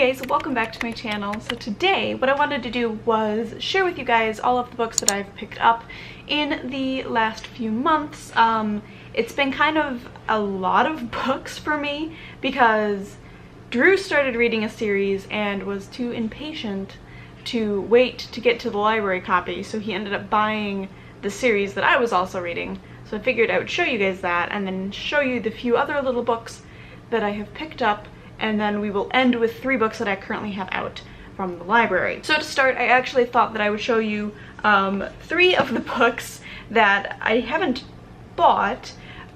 Hey guys, welcome back to my channel. So today what I wanted to do was share with you guys all of the books that I've picked up in the last few months. It's been kind of a lot of books for me because Drew started reading a series and was too impatient to wait to get to the library copy, so he ended up buying the series that I was also reading. So I figured I would show you guys that and then show you the few other little books that I have picked up, and then we will end with 3 books that I currently have out from the library. So to start, I actually thought that I would show you 3 of the books that I haven't bought,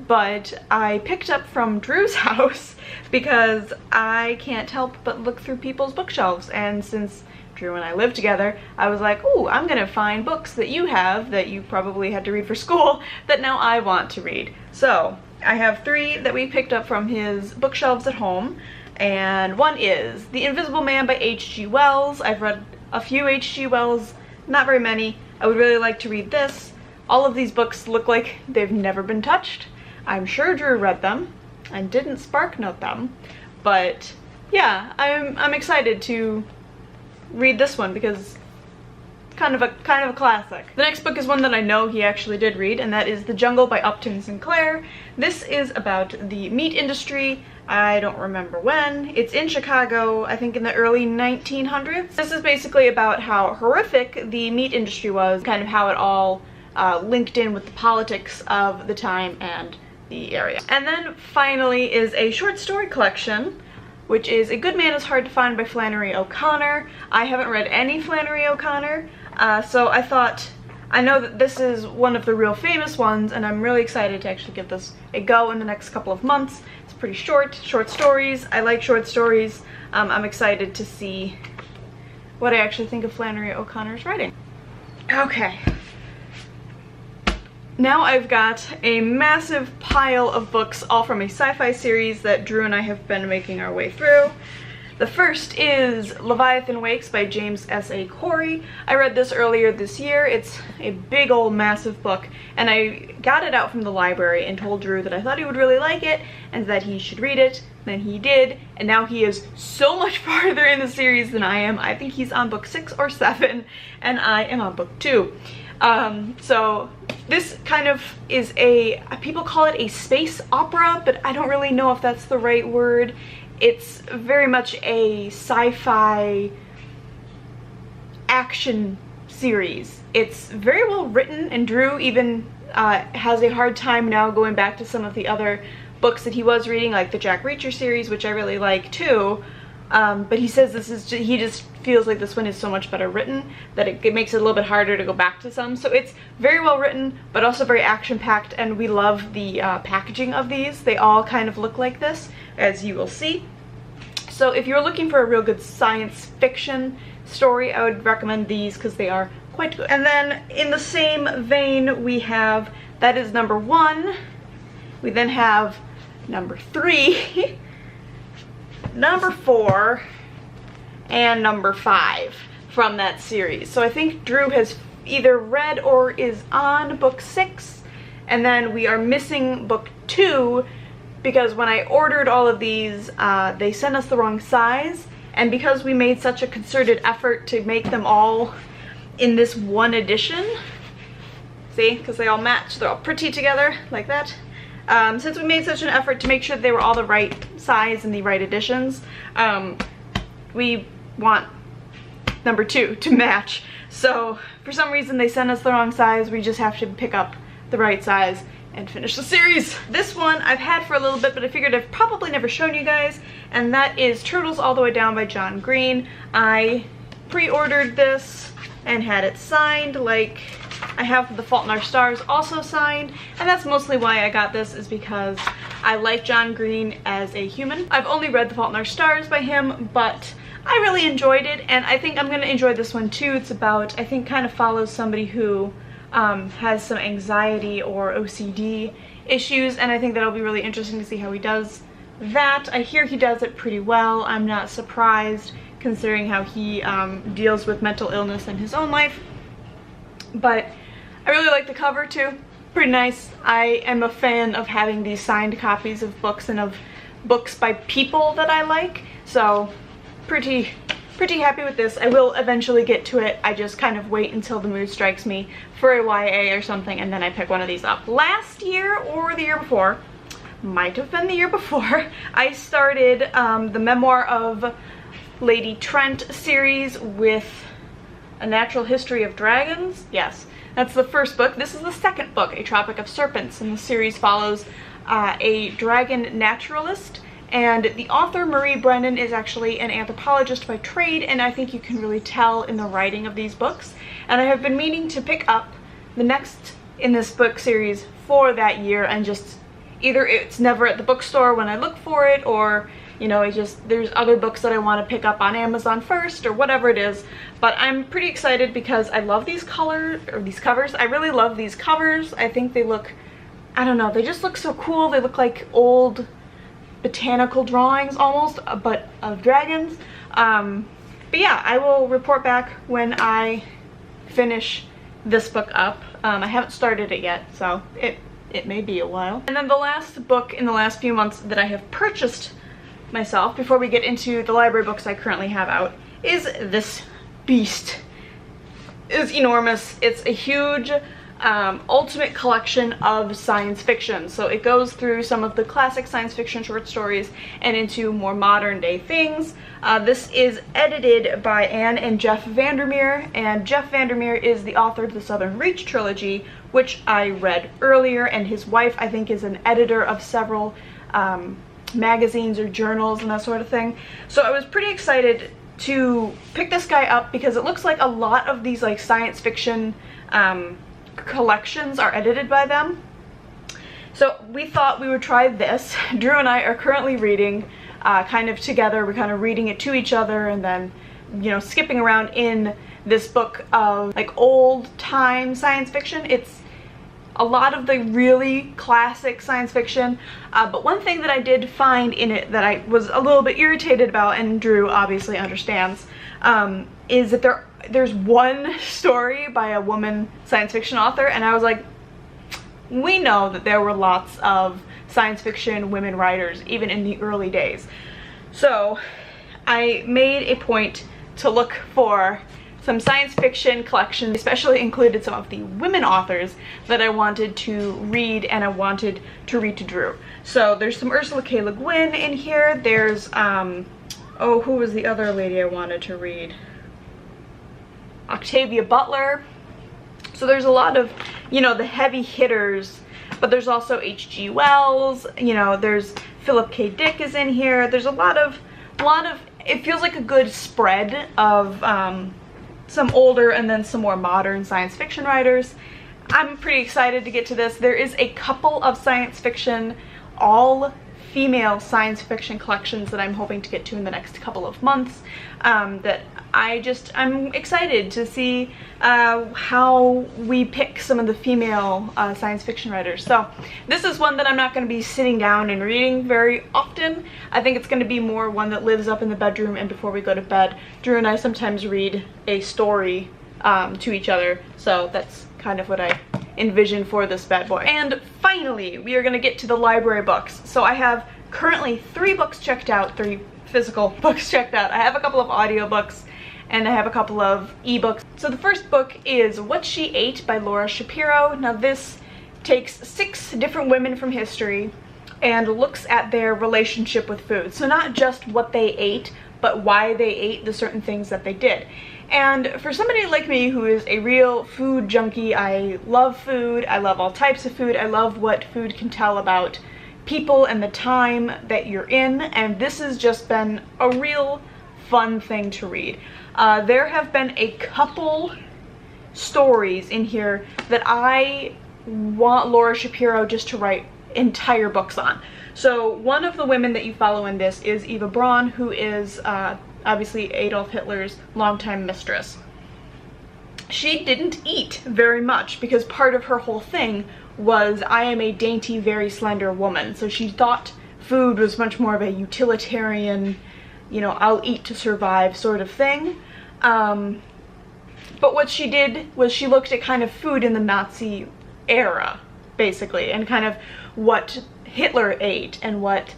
but I picked up from Drew's house because I can't help but look through people's bookshelves, and since Drew and I live together, I was like, ooh, I'm gonna find books that you have that you probably had to read for school that now I want to read. So I have 3 that we picked up from his bookshelves at home. And one is The Invisible Man by H.G. Wells. I've read a few H.G. Wells, not very many. I would really like to read this. All of these books look like they've never been touched. I'm sure Drew read them and didn't SparkNote them, but yeah, I'm excited to read this one because it's kind of a classic. The next book is one that I know he actually did read, and that is The Jungle by Upton Sinclair. This is about the meat industry. I don't remember when. It's in Chicago, I think in the early 1900s. This is basically about how horrific the meat industry was, kind of how it all linked in with the politics of the time and the area. And then finally is a short story collection, which is A Good Man is Hard to Find by Flannery OConnor. I haven't read any Flannery OConnor, so I thought, I know that this is one of the real famous ones, and I'm really excited to actually give this a go in the next couple of months. It's pretty short stories. I like short stories. I'm excited to see what I actually think of Flannery O'Connor's writing. Okay. Now I've got a massive pile of books, all from a sci-fi series that Drew and I have been making our way through. The first is Leviathan Wakes by James S.A. Corey. I read this earlier this year. It's a big old massive book, and I got it out from the library and told Drew that I thought he would really like it and that he should read it. Then he did, and now he is so much farther in the series than I am. I think he's on book 6 or 7, and I am on book 2. So this kind of is people call it a space opera, but I don't really know if that's the right word. It's very much a sci-fi action series. It's very well written, and Drew even has a hard time now going back to some of the other books that he was reading, like the Jack Reacher series, which I really like too. But he says he just feels like this one is so much better written that it makes it a little bit harder to go back to some. So it's very well written, but also very action-packed, and we love the packaging of these. They all kind of look like this, as you will see. So if you're looking for a real good science fiction story, I would recommend these because they are quite good. And then in the same vein, we have, that is number 1. We then have number 3, number 4, and number 5 from that series. So I think Drew has either read or is on book 6, and then we are missing book 2 because when I ordered all of these, they sent us the wrong size, and because we made such a concerted effort to make them all in this one edition, see, because they all match, they're all pretty together like that. Since we made such an effort to make sure they were all the right size and the right editions, we want number 2 to match. So for some reason they sent us the wrong size. We just have to pick up the right size and finish the series. This one I've had for a little bit, but I figured I've probably never shown you guys, and that is Turtles All the Way Down by John Green. I pre-ordered this and had it signed, like I have The Fault in Our Stars also signed, and that's mostly why I got this, is because I like John Green as a human. I've only read The Fault in Our Stars by him, but I really enjoyed it, and I think I'm gonna enjoy this one too. It's about, I think, kind of follows somebody who has some anxiety or OCD issues, and I think that'll be really interesting to see how he does that. I hear he does it pretty well. I'm not surprised considering how he deals with mental illness in his own life. But I really like the cover too. Pretty nice. I am a fan of having these signed copies of books and of books by people that I like, so pretty happy with this. I will eventually get to it. I just kind of wait until the mood strikes me for a YA or something, and then I pick one of these up. Last year or the year before, might have been the year before, I started the Memoir of Lady Trent series with A Natural History of Dragons. Yes, that's the first book. This is the second book, A Tropic of Serpents, and the series follows a dragon naturalist. And the author, Marie Brennan, is actually an anthropologist by trade, and I think you can really tell in the writing of these books. And I have been meaning to pick up the next in this book series for that year, and just either it's never at the bookstore when I look for it, or, you know, there's other books that I want to pick up on Amazon first, or whatever it is. But I'm pretty excited because I love these covers. I really love these covers. I think they look, I don't know, they just look so cool. They look like old botanical drawings almost, but of dragons. But yeah, I will report back when I finish this book up. I haven't started it yet, so it may be a while. And then the last book in the last few months that I have purchased myself, before we get into the library books I currently have out, is this beast. It's enormous. It's a huge ultimate collection of science fiction. So it goes through some of the classic science fiction short stories and into more modern day things. This is edited by Anne and Jeff Vandermeer, and Jeff Vandermeer is the author of the Southern Reach trilogy, which I read earlier, and his wife, I think, is an editor of several magazines or journals and that sort of thing. So I was pretty excited to pick this guy up because it looks like a lot of these like science fiction collections are edited by them. So we thought we would try this. Drew and I are currently reading kind of together. We're kind of reading it to each other and then, you know, skipping around in this book of like old time science fiction. It's a lot of the really classic science fiction, but one thing that I did find in it that I was a little bit irritated about, and Drew obviously understands, is that there's one story by a woman science fiction author, and I was like, we know that there were lots of science fiction women writers even in the early days. So I made a point to look for some science fiction collections, especially included some of the women authors that I wanted to read, and I wanted to read to Drew. So there's some Ursula K. Le Guin in here. There's, oh, who was the other lady I wanted to read? Octavia Butler. So there's a lot of, you know, the heavy hitters, but there's also H.G. Wells, you know, there's Philip K. Dick is in here. There's a lot of, it feels like a good spread of some older and then some more modern science fiction writers. I'm pretty excited to get to this. There is a couple of science fiction, all female science fiction collections that I'm hoping to get to in the next couple of months, that I'm excited to see how we pick some of the female science fiction writers. So this is one that I'm not going to be sitting down and reading very often. I think it's going to be more one that lives up in the bedroom, and before we go to bed, Drew and I sometimes read a story to each other. So that's kind of what I envision for this bad boy. And finally, we are going to get to the library books. So I have currently 3 books checked out, 3 physical books checked out. I have a couple of audiobooks, and I have a couple of ebooks. So the first book is What She Ate by Laura Shapiro. Now this takes 6 different women from history and looks at their relationship with food. So not just what they ate, but why they ate the certain things that they did. And for somebody like me who is a real food junkie, I love food, I love all types of food, I love what food can tell about people and the time that you're in, and this has just been a real fun thing to read. There have been a couple stories in here that I want Laura Shapiro just to write entire books on. So one of the women that you follow in this is Eva Braun, who is obviously Adolf Hitler's longtime mistress. She didn't eat very much because part of her whole thing was, I am a dainty, very slender woman. So she thought food was much more of a utilitarian, you know, I'll eat to survive sort of thing. But what she did was she looked at kind of food in the Nazi era, basically, and kind of what Hitler ate and what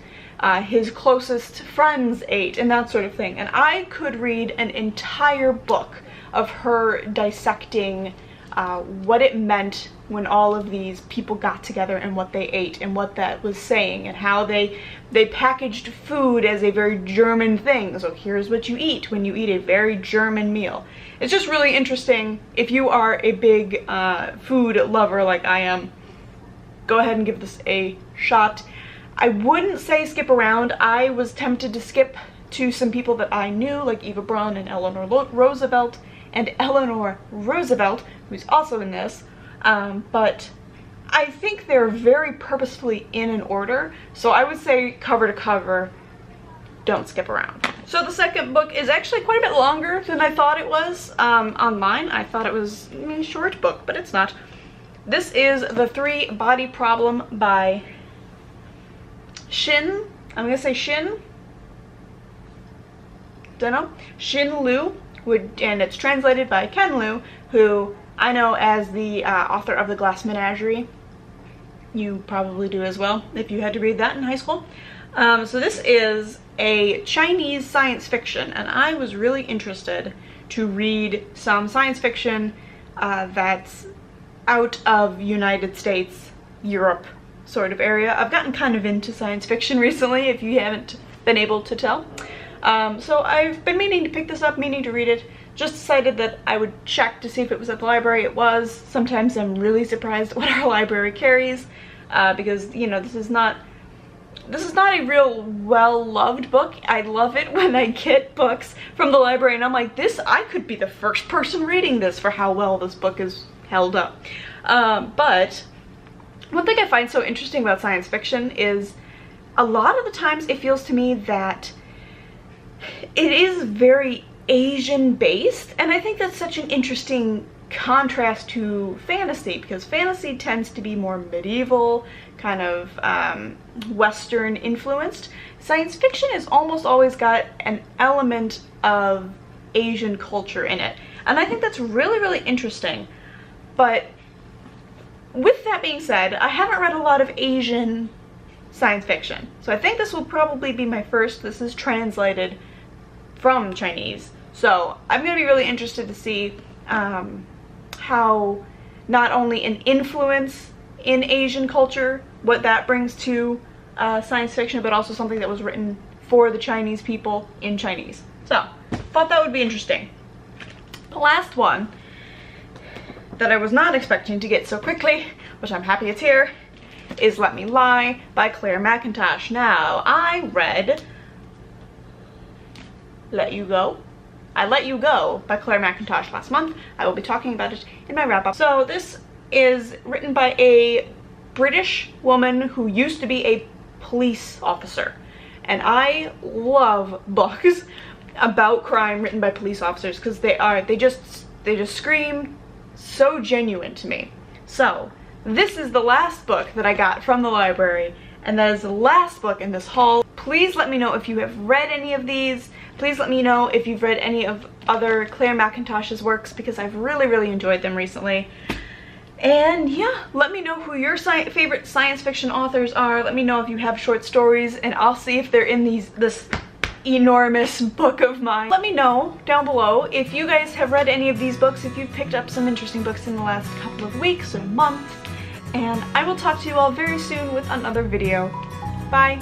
his closest friends ate, and that sort of thing. And I could read an entire book of her dissecting what it meant when all of these people got together and what they ate and what that was saying and how they packaged food as a very German thing. So here's what you eat when you eat a very German meal. It's just really interesting. If you are a big food lover like I am, go ahead and give this a shot. I wouldn't say skip around. I was tempted to skip to some people that I knew, like Eva Braun and Eleanor Roosevelt, who's also in this, but I think they're very purposefully in an order, so I would say cover to cover, don't skip around. So the second book is actually quite a bit longer than I thought it was. Online, I thought it was a short book, but it's not. This is The Three Body Problem by Xin Liu, and it's translated by Ken Liu, who I know as the author of The Glass Menagerie. You probably do as well, if you had to read that in high school. So this is a Chinese science fiction, and I was really interested to read some science fiction that's out of United States, Europe sort of area. I've gotten kind of into science fiction recently, if you haven't been able to tell. So I've been meaning to pick this up, meaning to read it. Just decided that I would check to see if it was at the library. It was. Sometimes I'm really surprised at what our library carries, because, you know, this is not a real well-loved book. I love it when I get books from the library and I'm like, I could be the first person reading this for how well this book is held up. But one thing I find so interesting about science fiction is a lot of the times it feels to me that it is very Asian based, and I think that's such an interesting contrast to fantasy, because fantasy tends to be more medieval, kind of Western influenced. Science fiction has almost always got an element of Asian culture in it, and I think that's really, really interesting. But with that being said, I haven't read a lot of Asian science fiction, so I think this will probably be my first. This is translated from Chinese, so I'm going to be really interested to see how not only an influence in Asian culture, what that brings to science fiction, but also something that was written for the Chinese people in Chinese. So, thought that would be interesting. The last one that I was not expecting to get so quickly, which I'm happy it's here, is Let Me Lie by Claire McIntosh. Now, I read Let You Go by Claire McIntosh last month. I will be talking about it in my wrap-up. So this is written by a British woman who used to be a police officer. And I love books about crime written by police officers because they just scream so genuine to me. So this is the last book that I got from the library, and that is the last book in this haul. Please let me know if you have read any of these. Please let me know if you've read any of other Claire McIntosh's works, because I've really, really enjoyed them recently. And yeah, let me know who your favorite science fiction authors are. Let me know if you have short stories, and I'll see if they're in this enormous book of mine. Let me know down below if you guys have read any of these books, if you've picked up some interesting books in the last couple of weeks or months. And I will talk to you all very soon with another video. Bye!